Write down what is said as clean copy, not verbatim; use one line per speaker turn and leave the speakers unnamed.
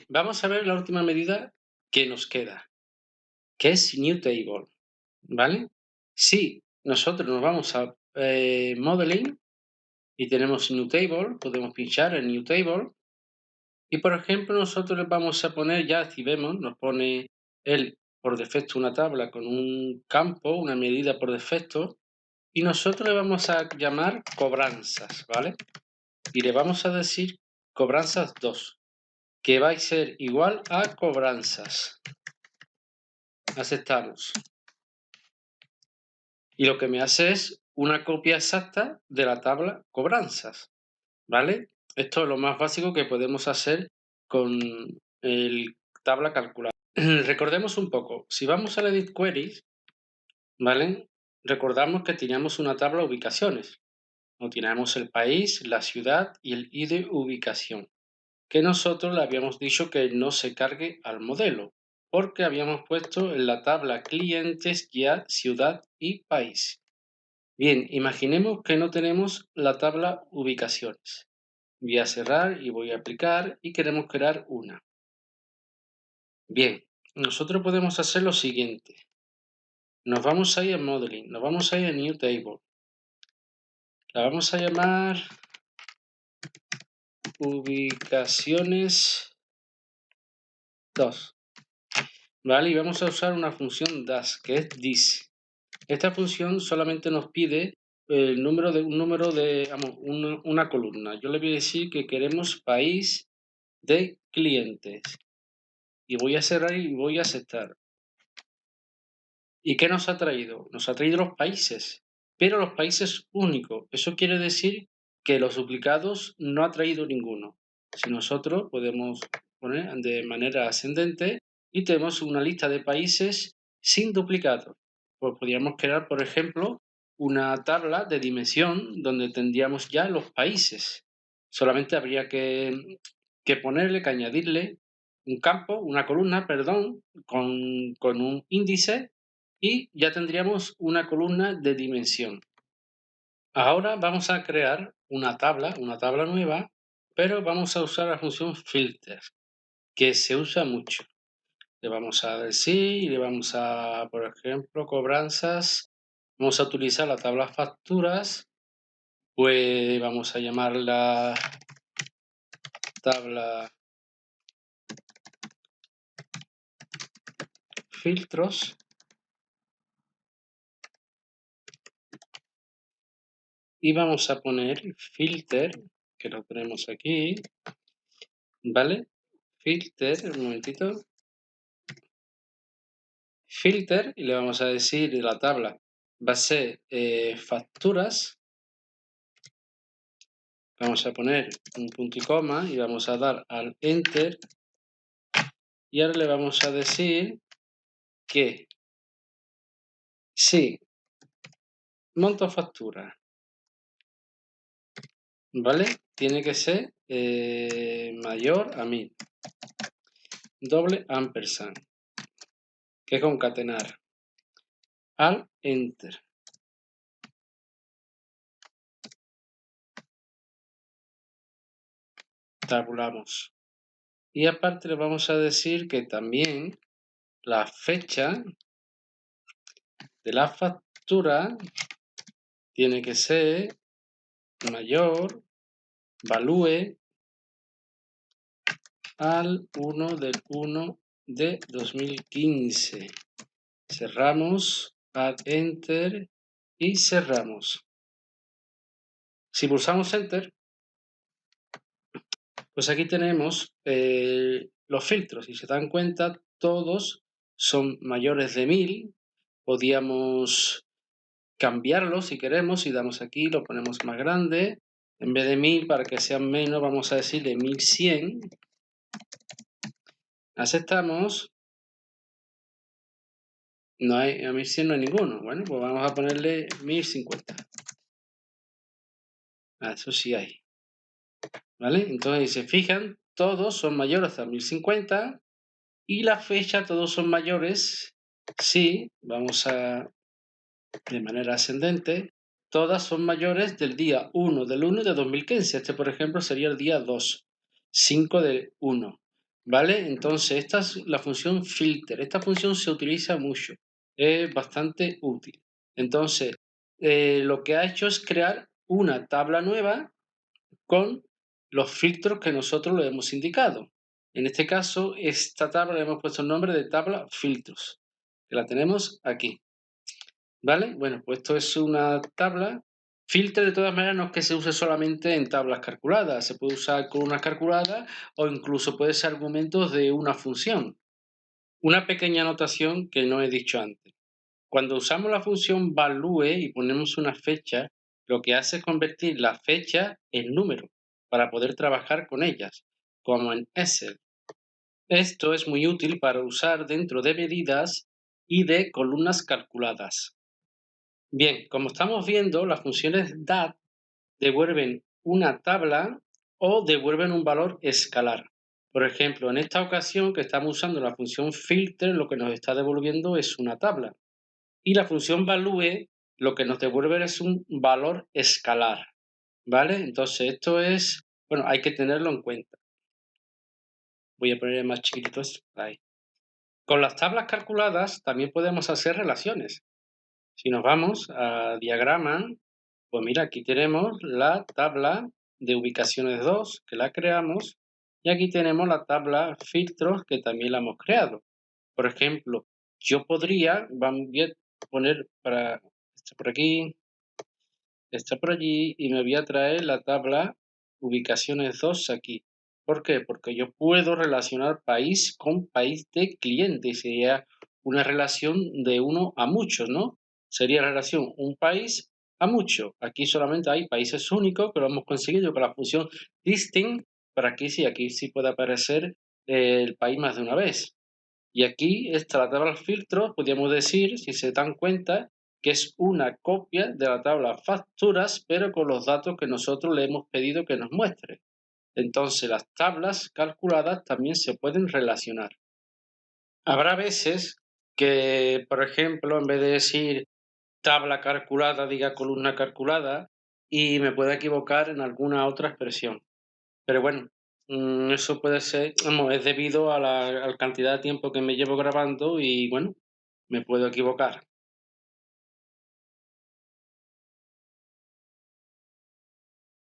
vamos a ver la última medida que nos queda, que es New Table, ¿vale? Si nosotros nos vamos a Modeling y tenemos New Table, podemos pinchar en New Table y, por ejemplo, nosotros le vamos a poner, ya si vemos, nos pone él por defecto una tabla con un campo, una medida por defecto, y nosotros le vamos a llamar cobranzas, ¿vale? Y le vamos a decir cobranzas 2, que va a ser igual a cobranzas. Aceptamos. Y lo que me hace es una copia exacta de la tabla cobranzas, ¿vale? Esto es lo más básico que podemos hacer con el tabla calculadora. Recordemos un poco, si vamos al Edit Queries, ¿vale? Recordamos que teníamos una tabla ubicaciones. No teníamos el país, la ciudad y el ID ubicación, que nosotros le habíamos dicho que no se cargue al modelo, porque habíamos puesto en la tabla clientes ya ciudad y país. Bien, imaginemos que no tenemos la tabla ubicaciones. Voy a cerrar y voy a aplicar y queremos crear una. Bien, nosotros podemos hacer lo siguiente. Nos vamos a ir a Modeling, nos vamos a ir a New Table. La vamos a llamar ubicaciones 2. ¿Vale? Y vamos a usar una función DAS, que es this. Esta función solamente nos pide el número de vamos, una columna. Yo le voy a decir que queremos país de clientes. Y voy a cerrar y voy a aceptar. ¿Y qué nos ha traído? Nos ha traído los países, pero los países únicos. Eso quiere decir que los duplicados no ha traído ninguno. Si nosotros podemos poner de manera ascendente y tenemos una lista de países sin duplicados. Pues podríamos crear, por ejemplo, una tabla de dimensión donde tendríamos ya los países. Solamente habría que ponerle, que añadirle un campo, una columna, perdón, con un índice y ya tendríamos una columna de dimensión. Ahora vamos a crear una tabla nueva, pero vamos a usar la función filter, que se usa mucho. Le vamos a decir y le vamos a, por ejemplo, cobranzas. Vamos a utilizar la tabla facturas, pues vamos a llamarla tabla filtros. Y vamos a poner filter, que lo tenemos aquí, ¿vale? Filter, un momentito. Filter, y le vamos a decir de la tabla, va a ser facturas. Vamos a poner un punto y coma y vamos a dar al Enter. Y ahora le vamos a decir que si monto factura, ¿vale? Tiene que ser mayor a 1000. Doble ampersand, que es concatenar. Al Enter. Tabulamos. Y aparte le vamos a decir que también la fecha de la factura tiene que ser mayor, value, al 1 del 1 de 2015. Cerramos, add enter y cerramos. Si pulsamos enter, pues aquí tenemos los filtros. Si se dan cuenta, todos son mayores de 1000. Podíamos cambiarlo si queremos. Si damos aquí, lo ponemos más grande. En vez de 1000, para que sean menos, vamos a decirle 1100. Aceptamos. No hay, a 1100 no hay ninguno. Bueno, pues vamos a ponerle 1050. Eso sí hay. ¿Vale? Entonces, si se fijan, todos son mayores a 1050 y la fecha todos son mayores. Sí, vamos a, de manera ascendente, todas son mayores del día 1 del 1 de 2015. Este, por ejemplo, sería el día 2, 5 del 1. ¿vale? Entonces, esta es la función filter. Esta función se utiliza mucho, es bastante útil. Entonces, lo que ha hecho es crear una tabla nueva con los filtros que nosotros le hemos indicado. En este caso, esta tabla le hemos puesto el nombre de tabla filtros, que la tenemos aquí, ¿vale? Bueno, pues esto es una tabla. Filter, de todas maneras, no es que se use solamente en tablas calculadas, se puede usar con una calculada o incluso puede ser argumentos de una función. Una pequeña anotación que no he dicho antes. Cuando usamos la función value y ponemos una fecha, lo que hace es convertir la fecha en número para poder trabajar con ellas, como en Excel. Esto es muy útil para usar dentro de medidas y de columnas calculadas. Bien, como estamos viendo, las funciones dat devuelven una tabla o devuelven un valor escalar. Por ejemplo, en esta ocasión que estamos usando la función filter, lo que nos está devolviendo es una tabla. Y la función value lo que nos devuelve es un valor escalar, ¿vale? Entonces esto es, bueno, hay que tenerlo en cuenta. Voy a poner más chiquitito esto, ahí. Con las tablas calculadas también podemos hacer relaciones. Si nos vamos a diagrama, pues mira, aquí tenemos la tabla de ubicaciones 2 que la creamos y aquí tenemos la tabla filtros que también la hemos creado. Por ejemplo, yo podría, voy a poner para esto por aquí, está por allí y me voy a traer la tabla ubicaciones 2 aquí. ¿Por qué? Porque yo puedo relacionar país con país de cliente y sería una relación de uno a muchos, ¿no? Sería la relación un país a mucho. Aquí solamente hay países únicos que lo hemos conseguido con la función distinct, pero aquí sí puede aparecer el país más de una vez. Y aquí está la tabla filtros, podríamos decir, si se dan cuenta, que es una copia de la tabla facturas, pero con los datos que nosotros le hemos pedido que nos muestre. Entonces, las tablas calculadas también se pueden relacionar. Habrá veces que, por ejemplo, en vez de decir tabla calculada, diga columna calculada y me pueda equivocar en alguna otra expresión. Pero bueno, eso puede ser, vamos, es debido a la cantidad de tiempo que me llevo grabando y bueno, me puedo equivocar.